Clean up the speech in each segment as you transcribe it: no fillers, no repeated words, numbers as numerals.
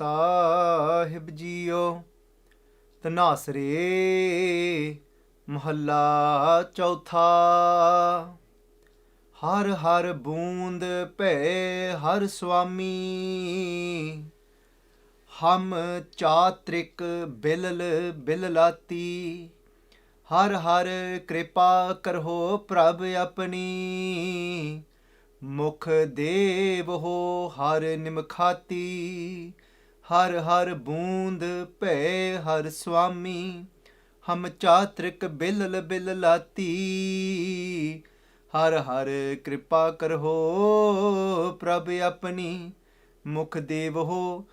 ਸਾਹਿਬ JIO. ਧਨਾਸਰੇ ਮਹੱਲਾ ਚੌਥਾ। ਹਰ ਹਰ ਬੂੰਦ ਭੈ ਹਰ ਸੁਆਮੀ, ਹਮ ਚਾਤ੍ਰਿਕ ਬਿਲਲ ਬਿਲਲਾਤੀ। ਹਰ ਹਰ ਕਿਰਪਾ ਕਰਹੁ ਪ੍ਰਭ ਆਪਣੀ, ਮੁਖ ਦੇਵਹੁ ਹਰ ਨਿਮਖਾਤੀ। ਹਰ ਹਰ ਬੂੰਦ ਭੈ ਹਰ ਸੁਆਮੀ, ਹਮ ਚਾਤ੍ਰਿਕ ਬਿਲਲ ਬਿਲਲਾਤੀ। ਹਰ ਹਰ ਕਿਰਪਾ ਕਰਹੁ ਪ੍ਰਭ ਆਪਣੀ, ਮੁਖ ਦੇਵਹੁ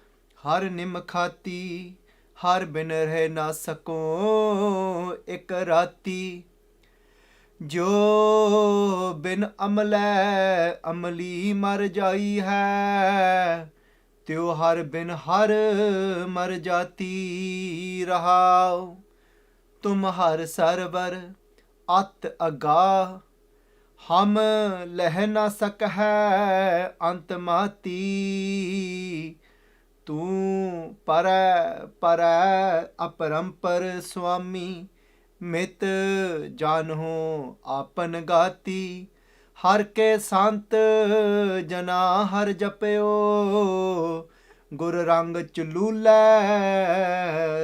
ਹਰ ਨਿਮਖਾਤੀ। ਹਰ ਬਿਨ ਰਹਿ ਨਾ ਸਕੋ ਇਕ ਰਾਤੀ, ਜੋ ਬਿਨ ਅਮਲੈ ਅਮਲੀ ਮਰ ਜਾਈ ਹੈ। ਤਿਉ ਹਰ ਬਿਨ ਹਰ ਮਰ ਜਾਤੀ ਰਹਾਉ। ਤੁਮ ਹਰ ਸਰਵਰ ਅਤ ਅਗਾਹ, ਹਮ ਲਹ ਨਾ ਸਕਹਿ ਅੰਤ ਮਾਤੀ। ਤੂੰ ਪਰੈ ਪਰੈ ਅਪਰੰਪਰ ਸੁਆਮੀ, ਮਿਤ ਜਾਨਹੁ ਆਪਨ ਗਾਤੀ। ਹਰ ਕੇ ਸੰਤ ਜਨਾ ਹਰ ਜਪਿਓ, ਗੁਰ ਰੰਗ ਚਲੂਲੈ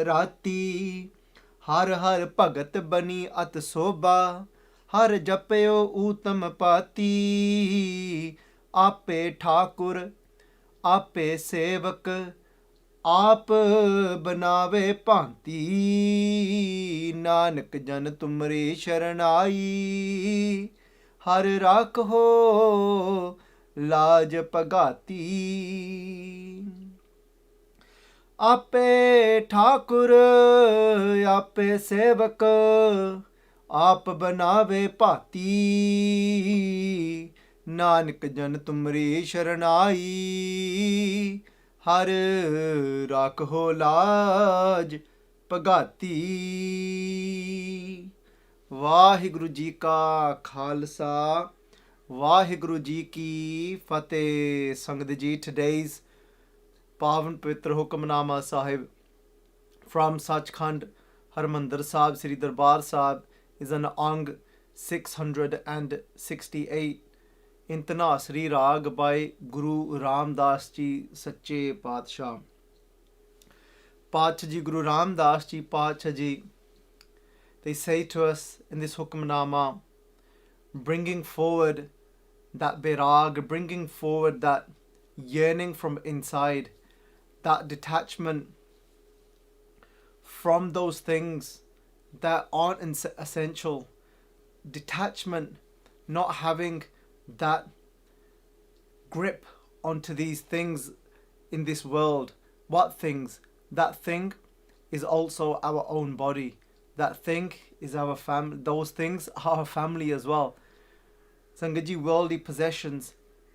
ਰਾਤੀ। ਹਰ ਹਰ ਭਗਤ ਬਨੀ ਅਤ ਸੋਭਾ, ਹਰ ਜਪਿਓ ਊਤਮ ਪਾਤੀ। ਆਪੇ ਠਾਕੁਰ ਆਪੇ ਸੇਵਕ, ਆਪ ਬਨਾਵੇ ਭਾਂਤੀ। ਨਾਨਕ ਜਨ ਤੁਮਰੀ ਸ਼ਰਨ ਆਈ, ਹਰ ਰਾਖੋ ਲਾਜ ਭਗਾਤੀ। ਆਪੇ ਠਾਕੁਰ ਆਪੇ ਸੇਵਕ, ਆਪ ਬਨਾਵੇ ਭਾਤੀ। ਨਾਨਕ ਜਨ ਤੁਮਰੀ ਸ਼ਰਨ ਆਈ, ਹਰ ਰਾਖੋ ਲਾਜ ਭਗਾਤੀ। ਵਾਹਿਗੁਰੂ ਜੀ ਕਾ ਖਾਲਸਾ, ਵਾਹਿਗੁਰੂ ਜੀ ਕੀ ਫਤਿਹ। ਸੰਗਤ ਜੀ, today's ਪਾਵਨ ਪਵਿੱਤਰ ਹੁਕਮਨਾਮਾ ਸਾਹਿਬ from Sachkhand, Harmandir Sahib, Sri Darbar Sahib is an Ang 668 in Dhanaasaree Raag by Guru Ramdas Ji Sache Paatshah. Paatshah Ji, Guru Ramdas Ji Paatshah Ji, they say to us in this Hukamnaama, bringing forward that bairaag, bringing forward that yearning from inside, that detachment from those things that aren't essential, detachment, not having that grip onto these things in this world. What things? That thing is also our own body. That thing is our family. Those things are our family as well. Sangaji, worldly possessions,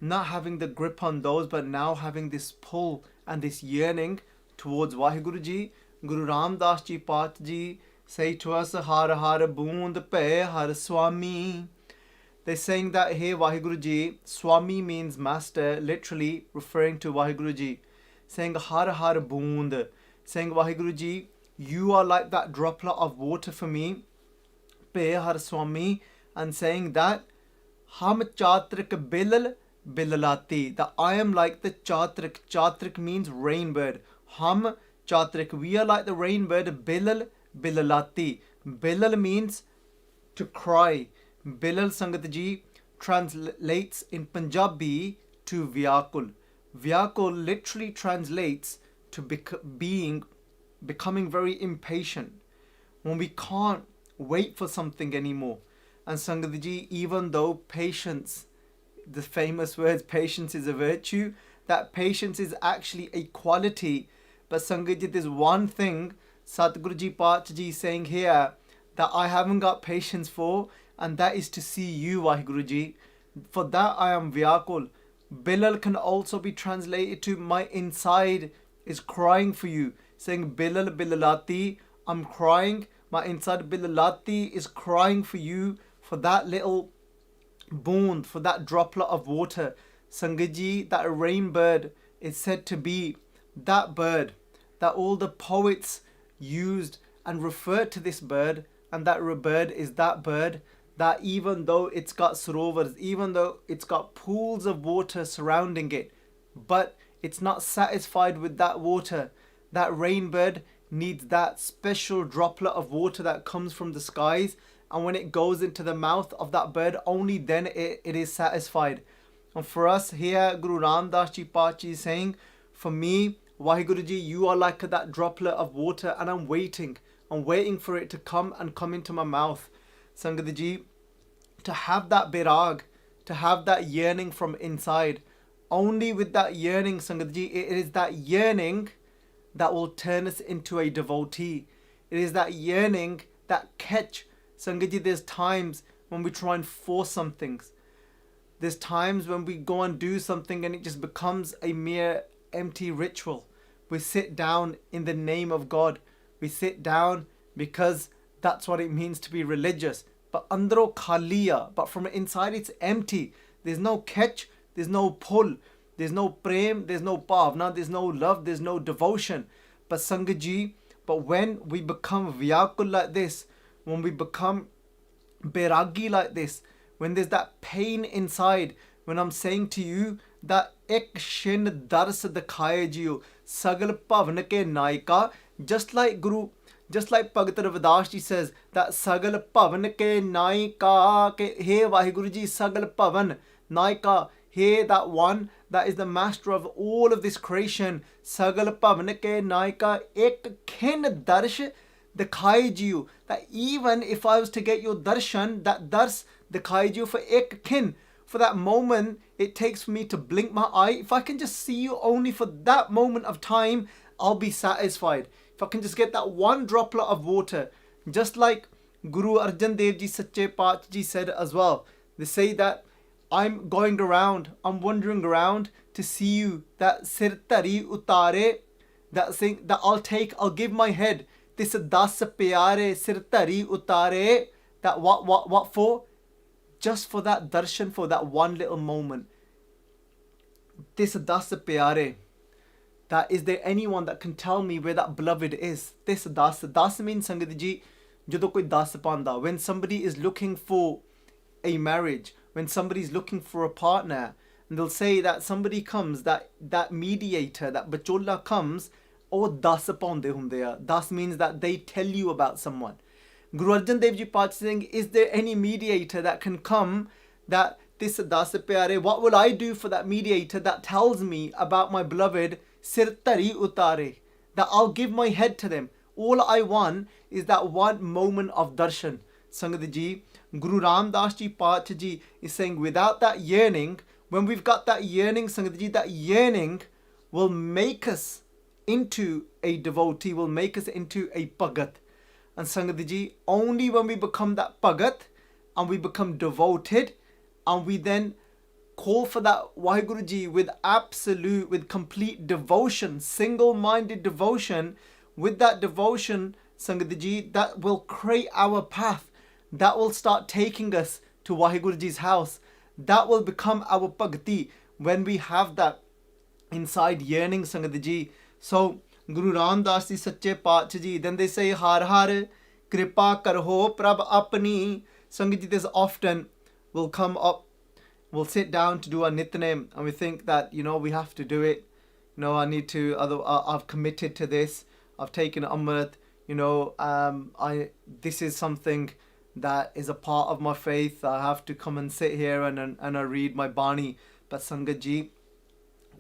not having the grip on those, but now having this pull and this yearning towards Vaheguru Ji. Guru Ramdas Ji Paat Ji say to us, Har Har boondh Bhai Har Swami. They're saying that here Vaheguru Ji, Swami means master, literally referring to Vaheguru Ji. Saying Har Har boondh, saying Vaheguru Ji, you are like that droplet of water for me, Bhai Har Swami, and saying that Hum chaatirak bilal bilalaatee, that I am like the chaatirak. Chaatirak means rainbird. Hum chaatirak, we are like the rainbird. Bilal bilalaatee. Bilal means to cry. Bilal, Sangat Ji, translates in Punjabi to vyakul. Vyakul literally translates to becoming very impatient, when we can't wait for something anymore. And Sangat Ji, even though patience, the famous words, patience is a virtue, that patience is actually a quality. But Sangat Ji, there's one thing Satguru Ji Paat Ji saying here that I haven't got patience for, and that is to see you, Vaheguru Ji. For that I am vyakul. Bilal can also be translated to my inside is crying for you. Saying bilal bilalaatee, I'm crying. My inside bilalaatee is crying for you, for that little boondh, for that droplet of water. Sangat Ji, that rainbird is said to be that bird, that all the poets used and referred to this bird, and that bird is that bird that even though it's got sarovars, even though it's got pools of water surrounding it, but it's not satisfied with that water. That rain bird needs that special droplet of water that comes from the skies, and when it goes into the mouth of that bird, only then it is satisfied. And for us here, Guru Ramdas Ji Pachi is saying, for me, Vaheguru Ji, you are like that droplet of water, and I'm waiting for it to come and come into my mouth. Sangat Ji, to have that bairaag, to have that yearning from inside, only with that yearning, Sangat Ji, it is that yearning that will turn us into a devotee. It is that yearning, that catch. Sangat Ji, there's times when we try and force some things. There's times when we go and do something and it just becomes a mere empty ritual. We sit down in the name of God. We sit down because that's what it means to be religious. But andro khaliya, but from inside it's empty. There's no catch, there's no pull, there's no prem, there's no bhavna, there's no love, there's no devotion. But Sangat Ji, but when we become vyakul like this, when we become bairagi like this, when there's that pain inside, when I'm saying to you that ek shin dars dikhaye jiyo sagal bhavan ke naika, just like Bhagat Ravidas Ji says that sagal bhavan ke naika, ke hey Vaheguru Ji, sagal bhavan naika, hey that one that is the master of all of this creation, sagal bhavan ke naika ek khin darsh dikhaye jiyo, that even if I was to get your darshan, that dars dikhaye jiyo for ek khin, for that moment it takes for me to blink my eye, if I can just see you only for that moment of time, I'll be satisfied. If I can just get that one droplet of water, just like Guru Arjan Dev Ji Sache Paatshah Ji said as well. They say that I'm going around, I'm wandering around to see you, that sir tari utare, that thing that I'll give my head, this das pyare sir tari utare, that what for? Just for that darshan, for that one little moment. This das pyare. That is there anyone that can tell me where that beloved is? This das means Sangat Ji, jadon koi das panda. When somebody is looking for a marriage, when somebody is looking for a partner, and they'll say that somebody comes, that mediator, that bachola comes, oh das pande hunde. Das means that they tell you about someone. Guru Arjan Dev Ji Paatshah saying, is there any mediator that can come, that this das pyare, what will I do for that mediator that tells me about my beloved, sir tari utare, that I'll give my head to them. All I want is that one moment of darshan. Sangat Ji, Guru Ramdas Ji Paatshah Ji is saying, without that yearning, when we've got that yearning, Sangat Ji, that yearning will make us into a devotee, will make us into a Bhagat. And Sangat Ji, only when we become that Bhagat and we become devoted and we then call for that Vaheguru Ji with complete devotion, single-minded devotion, with that devotion, Sangat Ji, that will create our path, that will start taking us to Vaheguru Ji's house, that will become our Bhakti when we have that inside yearning, Sangat Ji. So Guru Ramdas Ji Sache Paatshah Ji, then they say har har kirapaa karahu prabh apanee. Sangat Ji, this often will come up, we'll sit down to do our nitnem and we think that, we have to do it. I need to, I've committed to this, I've taken Amrit, this is something that is a part of my faith, I have to come and sit here and I read my Bani. But Sangat Ji,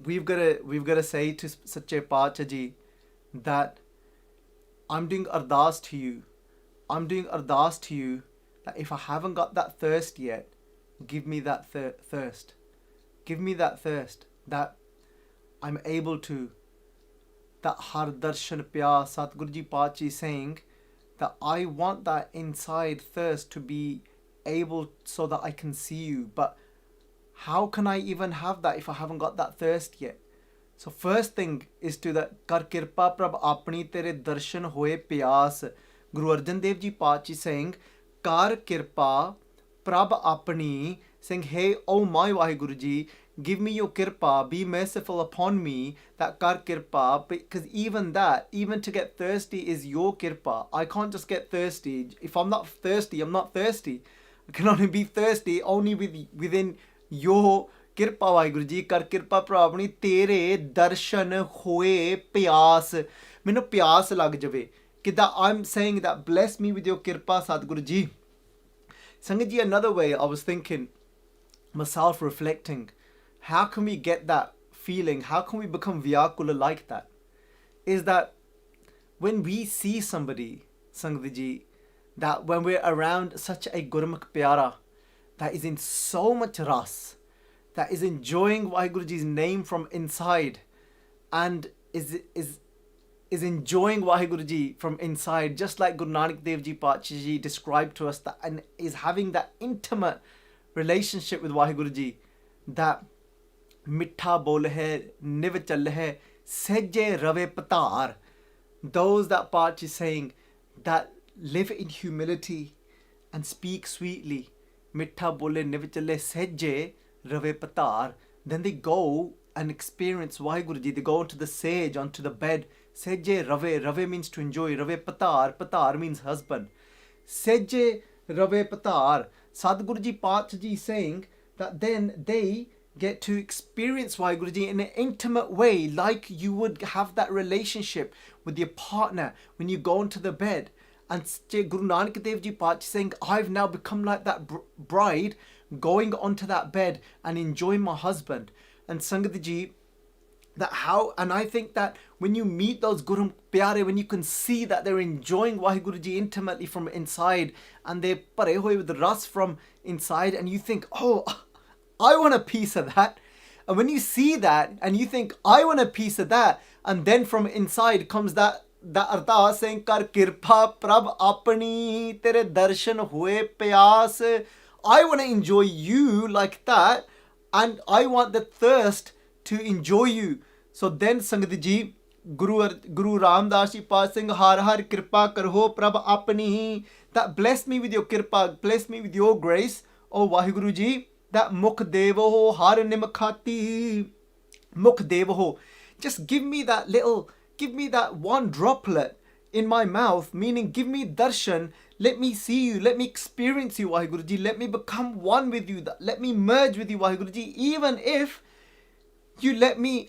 we've got to say to Sache Paatshah Ji that I'm doing ardas to you. That if I haven't got that thirst yet, give me that thirst. Give me that thirst, that I'm able to, that har darshan pyas, Satguru Ji Paatshah is saying that I want that inside thirst to be able so that I can see you. But how can I even have that if I haven't got that thirst yet? So first thing is to that kar kirpa prabh apani tere darshan hoye pyas. Guru Arjan Dev Ji Paatshah is saying, kar kirpa prabh apani, saying, hey, oh my Vaheguru Ji, give me your kirpa, be merciful upon me, that kar kirpa, because even that, even to get thirsty is your kirpa. I can't just get thirsty. If I'm not thirsty, I'm not thirsty. I can only be thirsty only within your kirpa, Vaheguru ji. Kar kirpa pravani, tere darshan hoye pyas. Minu pyas lag jave. That I'm saying that bless me with your kirpa, Sadhguru ji. Sangat ji, another way I was thinking, myself reflecting, how can we get that feeling? How can we become vyakula like that? Is that when we see somebody, Sangat ji, that when we're around such a Gurmukh Pyara that is in so much ras, that is enjoying Vaheguru ji's name from inside and is enjoying Vaheguru ji from inside, just like Guru Nanak Dev Ji Paatshah ji described to us, that and is having that intimate relationship with Vaheguru ji, that mitha bol hai, niv chal hai, sehje rave patar. Those that Paatshah is saying that live in humility and speak sweetly, mitha bole niv chale sehje rave patar. Then they go and experience Vaheguru ji. They go onto the sage, onto the bed. Sehje rave, rave means to enjoy. Rave patar, patar means husband. Sehje rave patar. Sadhguru ji Paatshah ji saying that then they get to experience Vaheguru ji in an intimate way, like you would have that relationship with your partner when you go into the bed. And Guru Nanak Dev Ji Paatshah saying, I've now become like that bride going onto that bed and enjoying my husband. And Sangat ji, that how, and I think that when you meet those Guru Pyare, when you can see that they're enjoying Vaheguru ji intimately from inside and they're pare hoye with ras from inside, and you think, oh, I want a piece of that. And when you see that and you think, I want a piece of that, and then from inside comes that ardas saying, kar kirpa prabh apanee, tere darshan hoye pyas. I want to enjoy you like that, and I want the thirst to enjoy you. So then Sangat ji, Guru Ramdas ji Paatshah saying, har har kirpa karahu prabh apanee, that bless me with your kirpa, bless me with your grace, oh Vaheguru ji, that mukh dhevahu, har nimakhaatee, mukh dhevahu. Just give me that one droplet in my mouth, meaning give me darshan, let me see you, let me experience you, Vaheguru ji, let me become one with you, let me merge with you, Vaheguru ji, even if you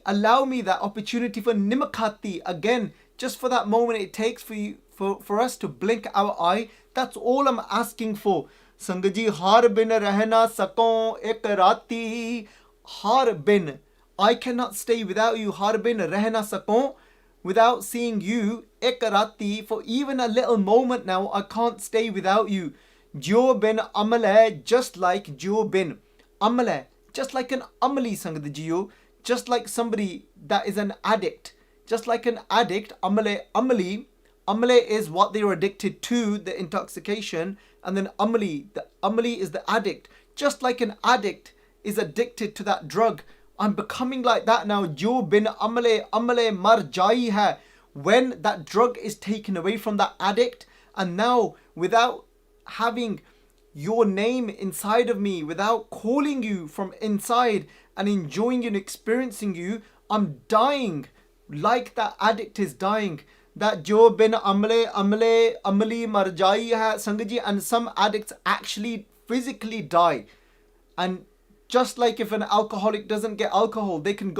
allow me that opportunity for nimakhaatee, again, just for that moment it takes for us to blink our eye. That's all I'm asking for. Sangat ji, har bin rehna sakon ek rati, har bin, I cannot stay without you, har bin rehna sakon, without seeing you, ek rati, for even a little moment now, I can't stay without you. Jo bin amal hai, just like jo bin amal hai, just like an amali, Sangat ji, just like somebody that is an addict, just like an addict, amali is what they are addicted to, the intoxication, and then the amali is the addict. Just like an addict is addicted to that drug, I'm becoming like that now. Jo bin amale mar jai hai, when that drug is taken away from that addict, and now without having your name inside of me, without calling you from inside and enjoying and experiencing you, I'm dying like that addict is dying. That jo bin amali mar jai hai, Sangat ji, and some addicts actually physically die. And just like if an alcoholic doesn't get alcohol, they can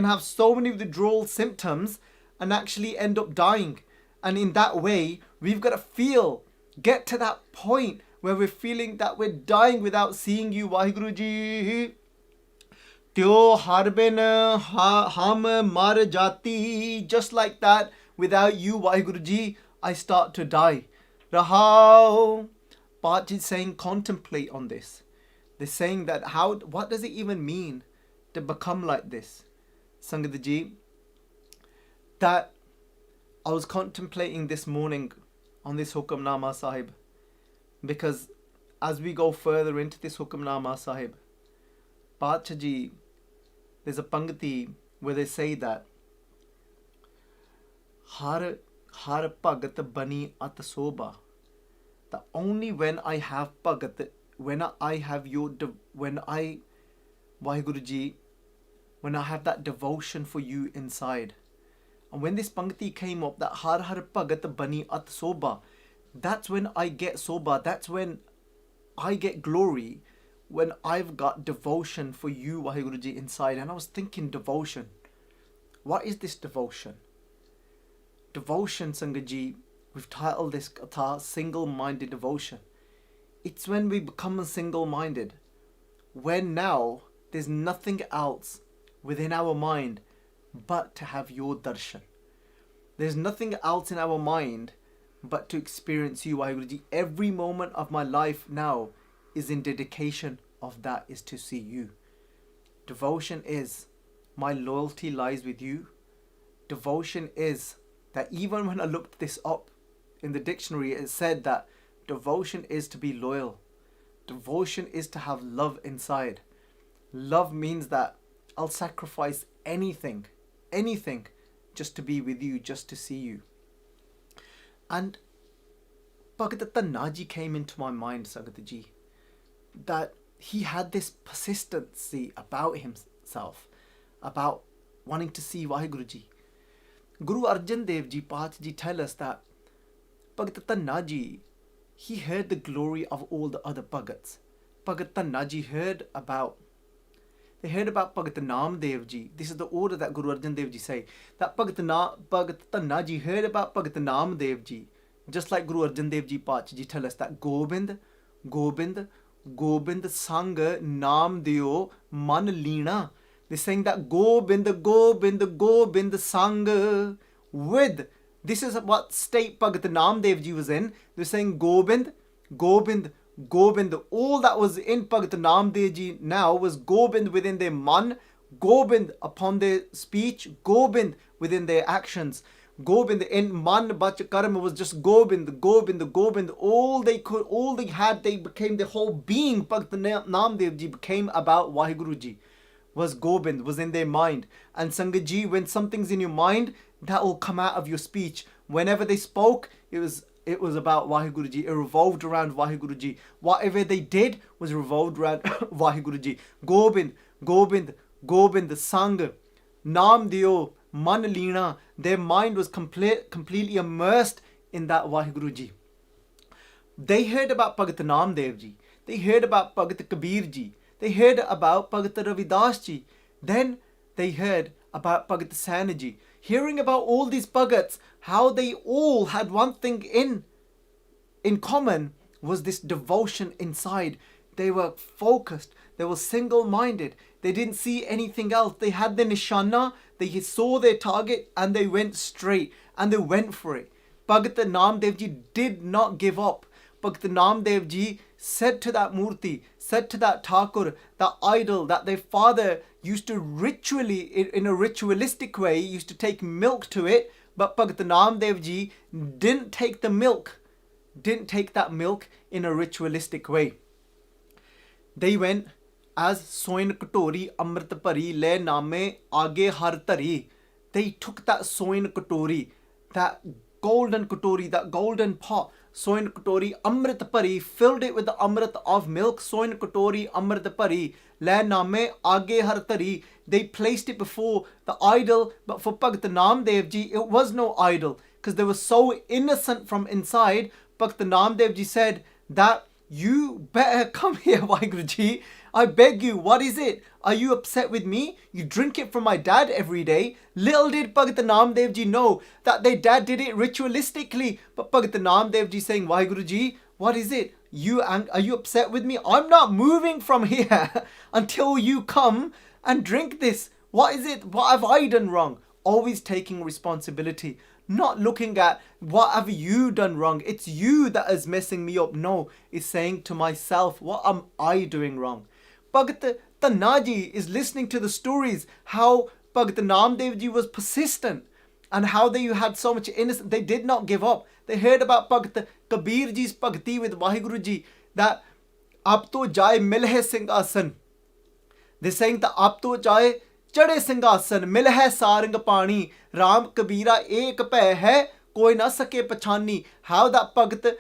have so many withdrawal symptoms and actually end up dying. And in that way, we've got to get to that point where we're feeling that we're dying without seeing you, Vaheguru ji. Tyo har bin ham mar jati, just like that, without you, Vaheguru ji, I start to die. Rahao. Paatshah is saying, contemplate on this. They're saying that what does it even mean to become like this? Sangat ji, that I was contemplating this morning on this Hukamnaama Sahib, because as we go further into this Hukamnaama Sahib, Paatshah ji, there's a pangati where they say that har bhagat bani at soba, that only when I have bhagat, when I Vaheguru Ji, when I have that devotion for you inside. And when this Pankti came up, that Har Har Bhagat Bani At Soba, that's when I get soba, that's when I get glory, when I've got devotion for you, Vaheguru Ji, inside. And I was thinking, devotion. What is this devotion? Devotion, Sangat Ji, we've titled this Katha, single-minded devotion. It's when we become single-minded. When now there's nothing else within our mind but to have your darshan. There's nothing else in our mind but to experience you, Vaheguru Ji. Every moment of my life now is in dedication of that, is to see you. Devotion is, my loyalty lies with you. Devotion is that even when I looked this up in the dictionary, it said that devotion is to be loyal. Devotion is to have love inside. Love means that I'll sacrifice anything, just to be with you, just to see you. And Bhagat Dhanaji came into my mind, Sangat Ji, that he had this persistency about himself, about wanting to see Vaheguru Ji. Guru Arjan Dev Ji, Path Ji tell us that Bhagat Dhanaji, he heard the glory of all the other Bhagats. Bhagat Dhanaji heard about Bhagat Namdev Ji. This is the order that Guru Arjan Dev Ji say. That Bhagat Dhanaji heard about Bhagat Namdev Ji. Just like Guru Arjan Dev Ji Path Ji tell us that Gobind Sang Naam Deo Man Leena. They're saying that Gobind Sang with. This is what state Bhagat Namdev Ji was in. They're saying Gobind. All that was in Bhagat Namdev Ji now was Gobind within their man, Gobind upon their speech, Gobind within their actions. Gobind in man bach karma was just Gobind. All they had, they became the whole being. Bhagat Namdev Ji became about Vaheguru Ji. Was Gobind, was in their mind. And Sangat Ji, when something's in your mind, that will come out of your speech. Whenever they spoke, it was about Vaheguru Ji. It revolved around Vaheguru Ji. Whatever they did was revolved around Vaheguru Ji. Gobind, Sang, Naam Deo, Man Leena. Their mind was completely immersed in that Vaheguru Ji. They heard about Bhagat Namdev Ji. They heard about Bhagat Kabir Ji. They heard about Bhagat Ravidas Ji. Then they heard about Bhagat Saini Ji. Hearing about all these Bhagats, how they all had one thing in common, was this devotion inside. They were focused. They were single-minded. They didn't see anything else. They had the nishana. They saw their target and they went straight and they went for it. Bhagat Namdev Ji did not give up. Bhagat Namdev Ji said to that Murti, said to that Thakur, that idol that their father used to ritually, in a ritualistic way, used to take milk to it, but Bhagat Namdev Ji didn't take that milk in a ritualistic way. They went as soin katori amrit pari le name aage har tari. They took that soin katori, that golden katori, that golden pot, soin katori amrit pari, filled it with the amrit of milk, soin katori amrit pari le name aage har tari. They placed it before the idol, but for Bhagat Namdev Ji it was no idol, because they were so innocent from inside. Bhagat Namdev Ji said that you better come here, Vaheguru Ji. I beg you, what is it? Are you upset with me? You drink it from my dad every day. Little did Bhagat Namdev Ji know that their dad did it ritualistically. But Bhagat Namdev Ji saying, Vaheguru Ji, what is it? Are you upset with me? I'm not moving from here until you come and drink this. What is it? What have I done wrong? Always taking responsibility. Not looking at what have you done wrong. It's you that is messing me up. No, it's saying to myself, what am I doing wrong? Bhagat Dhanaji is listening to the stories, how Bhagat Namdev Ji was persistent and how they had so much innocence. They did not give up. They heard about Bhagat Kabir Ji's bhakti with Vaheguru Ji, that ab to jaye milhe singhasan. They're saying that ab to jaye chade singhasan, milhe sarang pani, Ram Kabira ek bhai hai, koi na sake pachani. How that Bhagat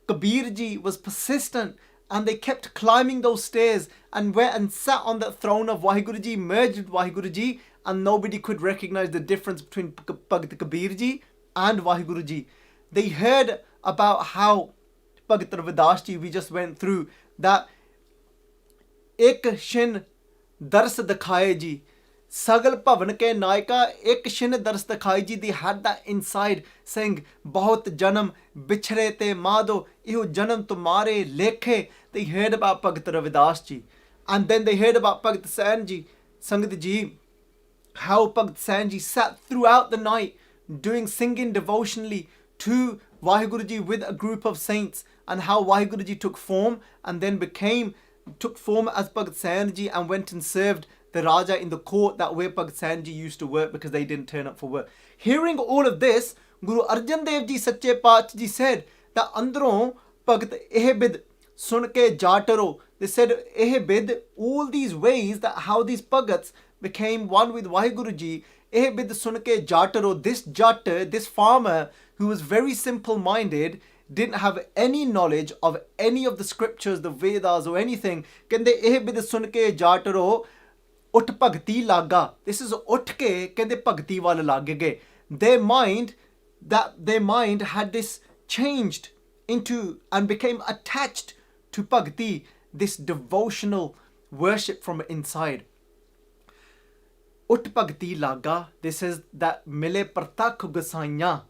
Kabir Ji was persistent and they kept climbing those stairs and went and sat on the throne of Vaheguru Ji, merged with Vaheguru Ji, and nobody could recognize the difference between Bhagat Kabir Ji and Vaheguru Ji. They heard about how Bhagat Ravidas Ji, we just went through, that ek shin dars dikhaye ji, Sagal Pavan ke Naika, ek shin dars dikhaye ji. They had that inside saying, Bahut janam bichre te mado, ihu janam tumare lekhe. They heard about Bhagat Ravidas Ji. And then they heard about Bhagat Sain Ji, Sangat Ji, how Bhagat Sain Ji sat throughout the night singing devotionally to Vaheguru Ji with a group of saints, and how Vaheguru Ji took form and then took form as Bhagat Sain Ji and went and served the Raja in the court that where Bhagat Sain Ji used to work because they didn't turn up for work. Hearing all of this, Guru Arjan Dev Ji Sache Paatshah Ji said that Andron Bhagat Ehbid Sunke Jataro. They said Ehbid, all these ways that how these Bhagats became one with Vaheguru Ji. Ehbid Sunke Jataro, this Jatter, this farmer who was very simple-minded, didn't have any knowledge of any of the scriptures, the Vedas or anything. Kende Ehbid Sunke Jataro Ut Bhagti Laga. This is Utke Kende Bhagti Wala Lagege. Their mind had this changed into and became attached to Bhagti, this devotional worship from inside. Ut Bhagti Laga. This is that Mile Pratak Gosaiya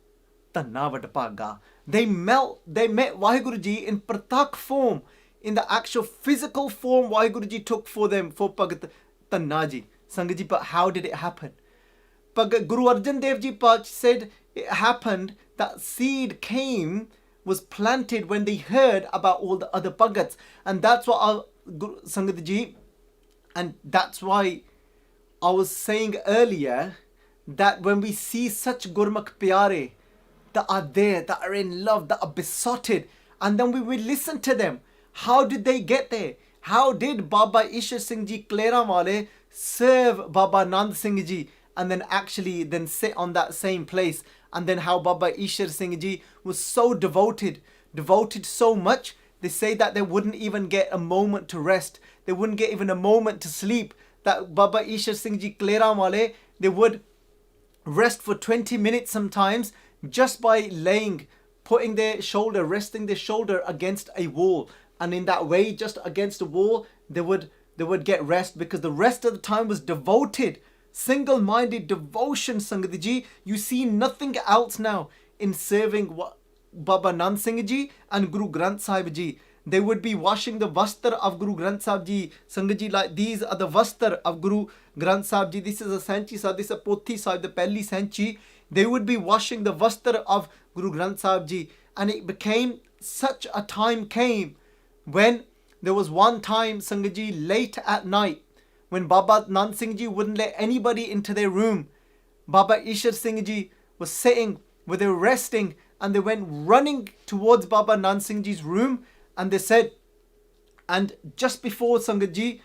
Tanna Vad Bhaga. They met Vaheguru Ji in Pratak form, in the actual physical form Vaheguru Ji took for them, for Bhagat Tanna Ji, Sangat Ji. But how did it happen? But Guru Arjan Dev Ji Paatshah said it happened that seed was planted when they heard about all the other Bhagats. And that's what Sangat Ji, and that's why I was saying earlier that when we see such Gurmukh Pyare that are there, that are in love, that are besotted, and then we will listen to them. How did they get there? How did Baba Ishwar Singh Ji Kleramwale serve Baba Nand Singh Ji and then actually sit on that same place? And then how Baba Ishwar Singh Ji was so devoted so much, they say that they wouldn't even get a moment to rest. They wouldn't get even a moment to sleep. That Baba Ishwar Singh Ji Kleramwale, they would rest for 20 minutes sometimes just by resting their shoulder against a wall. And in that way, just against a wall, they would get rest, because the rest of the time was devoted, single-minded devotion, Sangat Ji. You see nothing else now in serving Baba Nand Singh Ji and Guru Granth Sahib Ji. They would be washing the vastar of Guru Granth Sahib Ji. Sangat Ji, like these are the vastar of Guru Granth Sahib Ji. This is a Sanchi Sahib, this is a Pothi Sahib, the Pehli Sanchi. They would be washing the vastar of Guru Granth Sahib Ji. And it became such a time came when there was one time, Sangat Ji, late at night, when Baba Nand Singh Ji wouldn't let anybody into their room. Baba Ishwar Singh Ji was sitting where they were resting, and they went running towards Baba Nand Singh Ji's room, and they said, and just before Sangat Ji,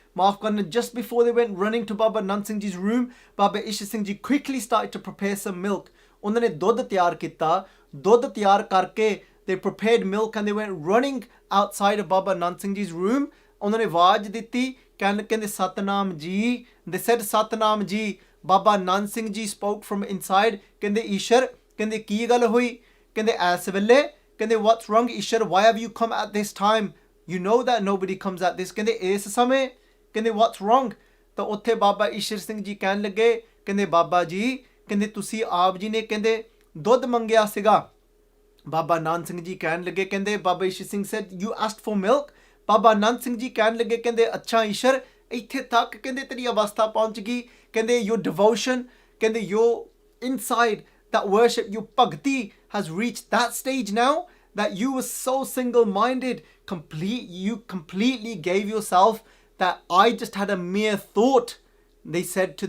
just before they went running to Baba Nand Singh Ji's room, Baba Ishwar Singh Ji quickly started to prepare some milk. Unhone dudh tiyar kita, dudh tiyar karke, they prepared milk and they went running outside of Baba Nand Singh Ji's room. Unhone awaaz diti, kehne Satnam Ji. They said Satnam Ji. Baba Nand Singh Ji spoke from inside. Kehne Ishwar, kehne ki gal hui? Kehne aas vele, kehne what's wrong Ishwar? Why have you come at this time? You know that nobody comes at this. Kehne is samay, kehne what's wrong? Ta utthe Baba Ishwar Singh Ji kehne lage, kehne Baba Ji, kehne tusi aap ji ne kehne dudh mangya siga. Baba Nand Singh Ji kehne lage, kehne Baba Ishwar Singh said, you asked for milk? Baba Nand Singh Ji kehne lage, kehne acha Ishwar, ithe tak kehne teri avastha pahunch gayi, kehne your devotion, kehne your inside that worship, your bhakti has reached that stage now that you were so single-minded, you completely gave yourself, that I just had a mere thought. They said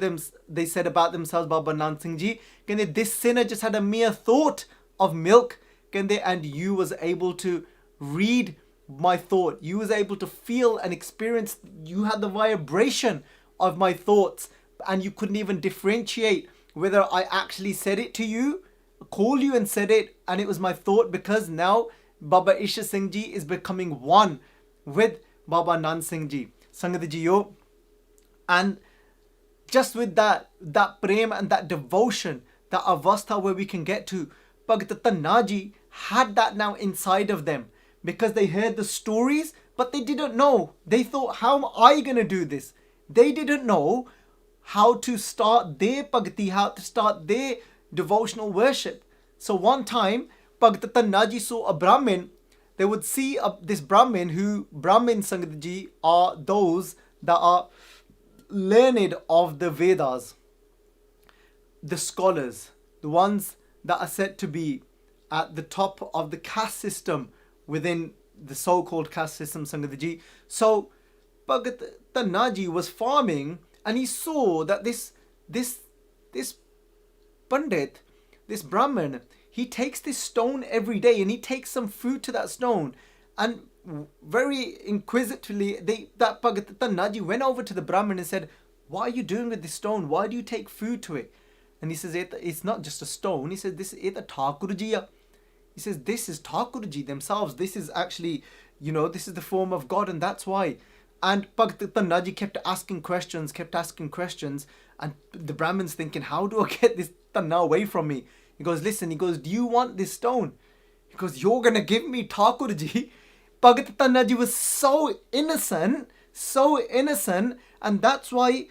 about themselves, Baba Nand Singh Ji, kehne this sinner just had a mere thought of milk, kehne, and you was able to read my thought. You was able to feel and experience, you had the vibration of my thoughts, and you couldn't even differentiate whether I actually said it to you, called you and said it, and it was my thought, because now Baba Ishwar Singh Ji is becoming one with Baba Nand Singh Ji, Sangat Jiyo. And just with that prem and that devotion, that avastha where we can get to, Bhagat Tanaji had that now inside of them, because they heard the stories, but they didn't know. They thought, how am I going to do this? They didn't know how to start their bhakti, how to start their devotional worship. So one time, Bhagat Tanaji saw a Brahmin. They would see this Brahmin, who Brahmin Sangat Ji are those that are learned of the Vedas, the scholars, the ones that are said to be at the top of the caste system within the so-called caste system, Sangat Ji. So Bhagat Tanaji was farming, and he saw that this Pandit, this Brahmin, he takes this stone every day and he takes some food to that stone. And very inquisitively, that Bhagat Tanaji went over to the Brahmin and said, what are you doing with this stone? Why do you take food to it? And he says, it's not just a stone. He says, this is a Thakurji. He says, this is Thakurji themselves. This is actually, this is the form of God, and that's why. And Bhagat Tanaji kept asking questions. And the Brahmin's thinking, how do I get this Tanna away from me? He goes, listen, do you want this stone? He goes, you're going to give me Thakurji? Bhagat Tanaji was so innocent. And that's why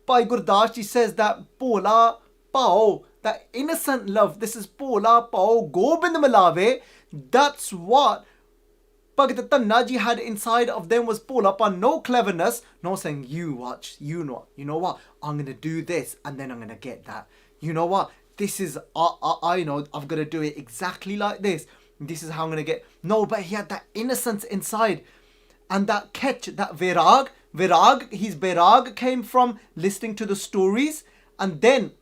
Bhai Gurdas Ji says that Pola Pao, that innocent love, this is Pola Pao Gobind Malave. That's what Bhagat Tanaji had inside of them, was Pola Pa, no cleverness, no saying, you watch, you know what, I'm going to do this and then I'm going to get that. You know what, this is, I know, I've got to do it exactly like this. This is how I'm going to get. No, but he had that innocence inside. And that catch, that bairaag, his bairaag came from listening to the stories. And then,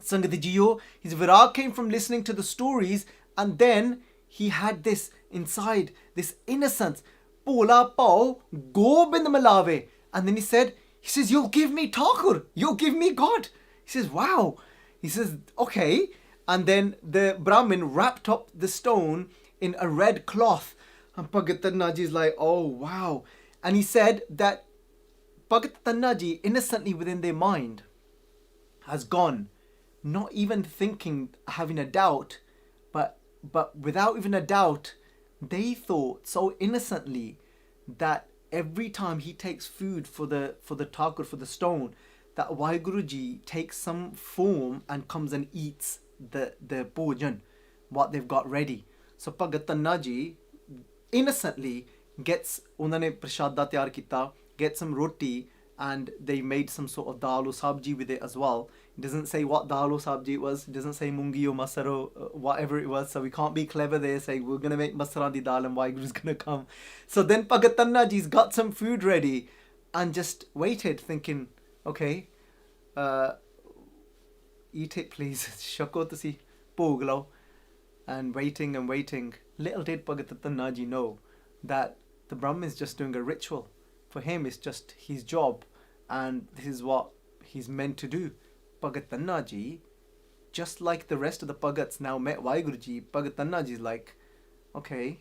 Sangat Jiyo, his bairaag came from listening to the stories. And then he had this inside, this innocence. Pola pao, gobind malave. And then he says, you'll give me Thakur, you'll give me God. He says, wow. He says, okay. And then the Brahmin wrapped up the stone in a red cloth. And Bhagat Tanaji is like, oh, wow. And he said that Bhagat Tanaji, innocently within their mind, has gone, not even thinking, having a doubt, but without even a doubt, they thought so innocently that every time he takes food for the Thakur, for the stone, that Vaheguru Ji takes some form and comes and eats the bhojan, what they've got ready. So Bhagat Tanaji innocently gets, unhone prashada tayar kita, get some roti, and they made some sort of dal or sabji with it as well. It doesn't say what dal or sabji it was. It doesn't say mungi or masaro, whatever it was. So we can't be clever there, say we're going to make masara di dal and Vaheguru's going to come. So then Bhagat Tanaji's got some food ready and just waited, thinking, okay, eat it please, shako tusi bhog lao. And waiting. Little did Bhagat Tanaji know that the Brahmin is just doing a ritual. For him, it's just his job, and this is what he's meant to do. Bhagat Tanaji, just like the rest of the Bhagats now met Vaheguru Ji, Bhagat Tanaji is like, okay,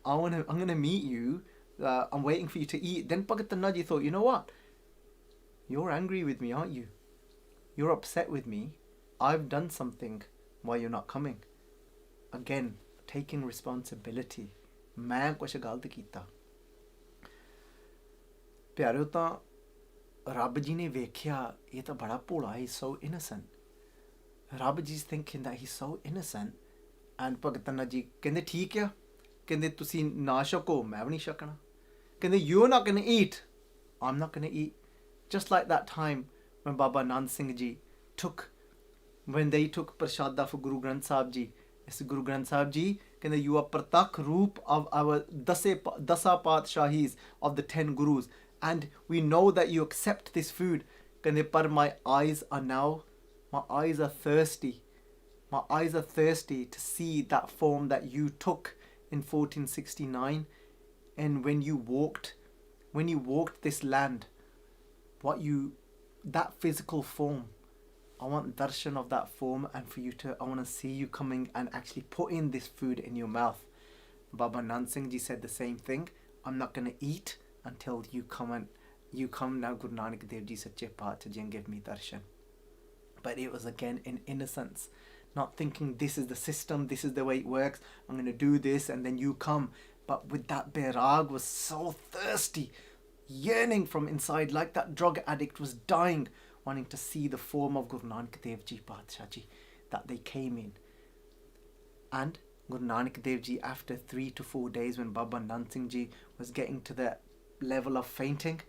I'm gonna meet you. I'm waiting for you to eat. Then Bhagat Tanaji thought, you know what? You're angry with me, aren't you? You're upset with me. I've done something why you're not coming. Again, taking responsibility. मैं कुछ गलत कीता. प्यारे तां रब जी ने वेख्या ये तां बड़ा भोला, he's so innocent. रब जी's thinking that he's so innocent, and Bhagat Tanaji कहंदे ठीक है, कहंदे तुसी ना छको मैं भी नहीं छकना. कहंदे you're not going to eat, I'm not going to eat. Just like that time when Baba Nand Singh Ji when they took prashada for Guru Granth Sahib Ji. It's Guru Granth Sahib Ji, कहंदे you are pratak roop of our dasa Patshahis of the 10 Gurus, and we know that you accept this food. कहंदे पर my eyes are thirsty. My eyes are thirsty to see that form that you took in 1469, and when you walked this land, that physical form. I want darshan of that form, and I want to see you coming and actually putting this food in your mouth. Baba Nand Singh Ji said the same thing. I'm not going to eat until you come now, Guru Nanak Dev Ji Sache Paatshah Ji, and give me darshan. But it was again in innocence, not thinking this is the system, this is the way it works, I'm going to do this and then you come. But with that bairaag, was so thirsty, yearning from inside, like that drug addict was dying, wanting to see the form of Guru Nanak Dev Ji Paatshah Ji, that they came in. And Guru Nanak Dev Ji, after 3 to 4 days, when Baba Nand Singh Ji was getting to the level of fainting,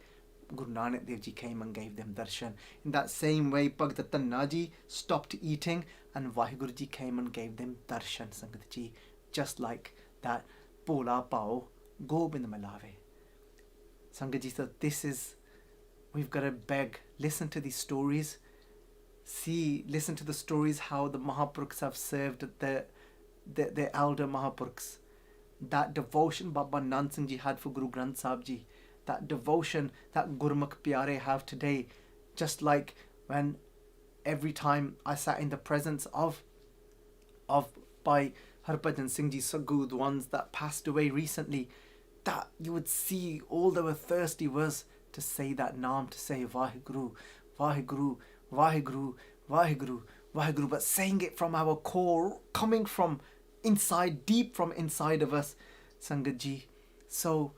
Guru Nanak Dev Ji came and gave them darshan. In that same way, Bhagat Ji stopped eating and Vaheguru Ji came and gave them darshan, Sangat Ji. Just like that, Pola Pao, Gobind Malave. Sangat Ji said, this is, we've got to beg, listen to these stories. Listen to the stories how the Mahapurukhs have served the elder Mahapurukhs. That devotion Baba Nand Singh Ji had for Guru Granth Sahib Ji, that devotion that Gurmukh Pyare have today. Just like when every time I sat in the presence of Bhai Harbhajan Singh Ji Saggu, the ones that passed away recently, that you would see all they were thirsty was to say that naam, to say Vaheguru, Vaheguru, Vaheguru, Vaheguru, Vaheguru, but saying it from our core, coming from inside, deep from inside of us, Sangat Ji. So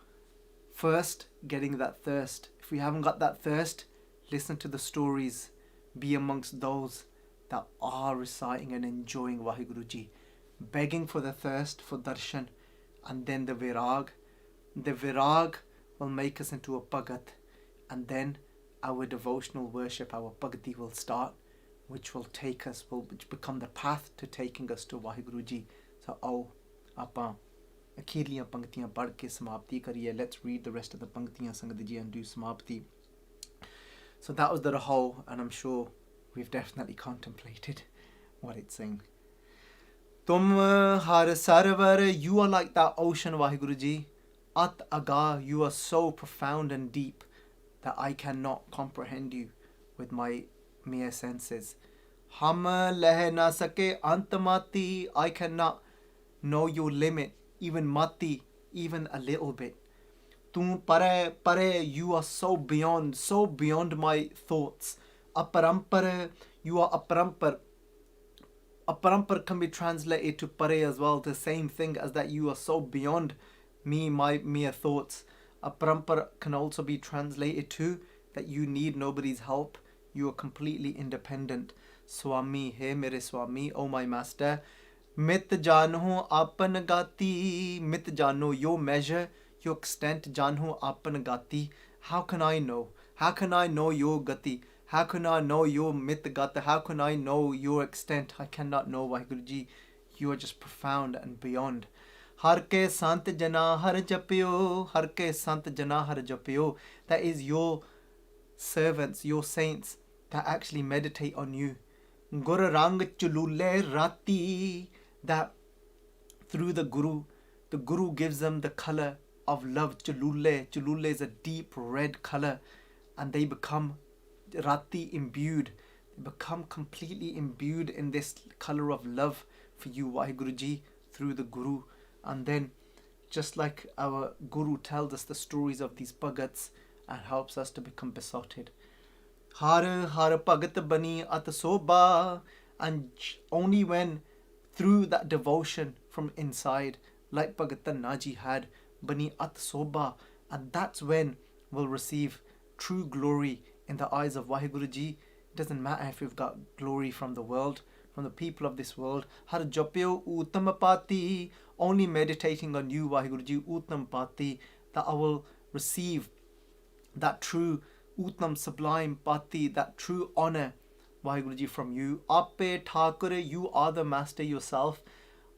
first, getting that thirst. If we haven't got that thirst, listen to the stories, be amongst those that are reciting and enjoying Vaheguru Ji, begging for the thirst for darshan, and then the virag. The virag will make us into a Bhagat, and then our devotional worship, our Bhagati will start, which will take us, which become the path to taking us to Vaheguru Ji. So, ਆਪਾਂ ਅਖੀਰਲੀਆਂ ਪੰਕਤੀਆਂ ਪੜ੍ਹ ਕੇ ਸਮਾਪਤੀ ਕਰੀਏ. Let's read the rest of the ਪੰਕਤੀਆਂ, Sangat Ji, and do ਸਮਾਪਤੀ. So that was the Raho, and I'm sure we've definitely contemplated what it's saying. Tum har sarvar, you are like that ocean, Vaheguru Ji. At aga, you are so profound and deep that I cannot comprehend you with my mere senses. Hum leh na sake antamati, I cannot know your limit, even mati, even a little bit. Tum pare, you are so beyond my thoughts. Aparampara, you are aparampar. Aparampar can be translated to pare as well, the same thing as that you are so beyond me, my mere thoughts. Aparampar can also be translated to that you need nobody's help, you are completely independent. Suaamee, hey mere Swami, oh my master. Mit janhu apan gati, mit jano, your measure, your extent, janhu apan gati. How can I know? How can I know your gati? How can I know your mit gata? How can I know your extent? I cannot know, Vaheguru Ji. You are just profound and beyond. Har ke sant jana har japyo, har ke sant jana har japyo. That is your servants, your saints that actually meditate on you. Gur rang chulule rati, that through the Guru gives them the color of love. Chulule is a deep red color, and they become rati imbued. They become completely imbued in this color of love for you, Vaheguru Ji, through the Guru. And then, just like our Guru tells us the stories of these Bhagats and helps us to become besotted. Har Bhagat bani at soba, and only when through that devotion from inside, like Bhagat Naji had, bani at soba, and that's when we'll receive true glory in the eyes of Vaheguru Ji. It doesn't matter if we've got glory from the world, from the people of this world. Har japyo uttamapati, only meditating on you, Vaheguru Ji, uttamapati, that I will receive that true uttam, sublime pati, that true honor, Vaheguru Ji, from you. Ape Thakur, you are the master yourself.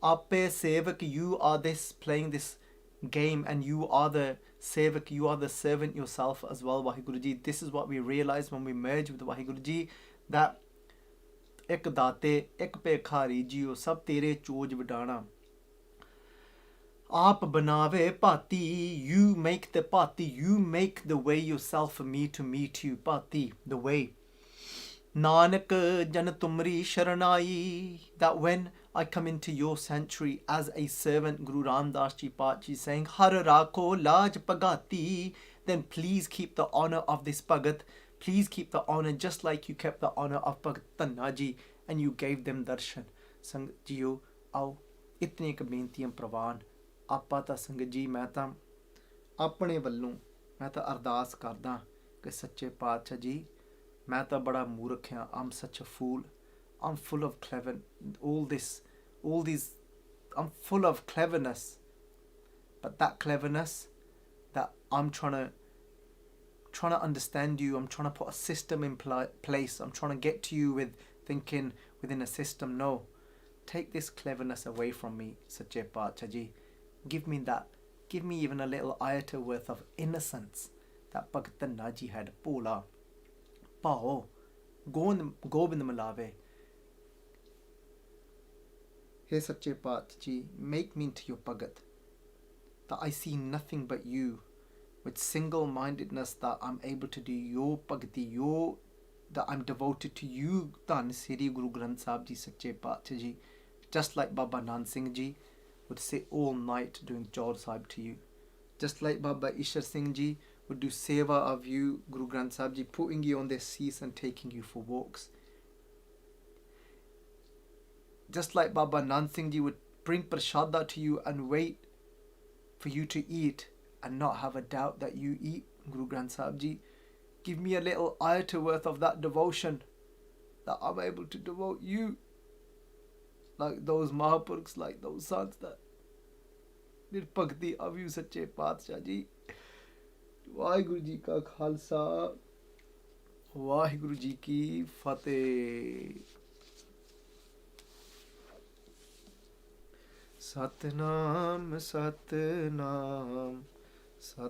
Ape Sevak, you are this playing this game, and you are the Sevak, you are the servant yourself as well, Vaheguru Ji. This is what we realize when we merge with Vaheguru Ji, that ek date, ek pekhari jiyo, sab tere choj vidana. Aap banave pati, you make the pati, you make the way yourself for me to meet you, pati, the way. Nanak jan tumri sharanai, that when I come into your sanctuary as a servant, Guru Ramdas Ji Pachi saying, Har Rakho Laj Bhagati, then please keep the honor of this Bhagat. Please keep the honor just like you kept the honor of Bhagat Tannaji and you gave them darshan. Sangat Jiyo, आओ इतनी क बेनतियां प्रवान आपा तां संगत जी मैं तां अपने वल्लों मैं तां अरदास करदा कि सच्चे पातशाह जी मैं तां बड़ा मूर्ख हां. I'm such a fool. I'm full of clever, all these, I'm full of cleverness. But that cleverness, that I'm trying to understand you, I'm trying to put a system in place, I'm trying to get to you with thinking within a system. No, take this cleverness away from me, Sache Paatshah Ji. Give me that, give me even a little iota worth of innocence that Bhagat Naji had. Pola, Pao, Gobind Malave. Hey Sache Paatshah Ji, make me into your Bhagat, that I see nothing but you, with single-mindedness, that I'm able to do your Bhagati, that I'm devoted to you, Dhanaasaree Guru Granth Sahib Ji, Sache Paatshah Ji, just like Baba Nand Singh Ji would sit all night doing Chaur Sahib to you, just like Baba Ishar Singh Ji would do seva of you, Guru Granth Sahib Ji, putting you on their seats and taking you for walks. Just like Baba Nand Singh Ji would bring prashada to you and wait for you to eat and not have a doubt that you eat, Guru Granth Sahib Ji. Give me a little iota worth of that devotion, that I'm able to devote you like those Mahapurukhs, like those sons that did Bhakti of you, Sache Paatshah Ji. Vaheguru Ji ka Khalsa, Vaheguru Ji ki Fateh. Satnam, Satnam, Satnam.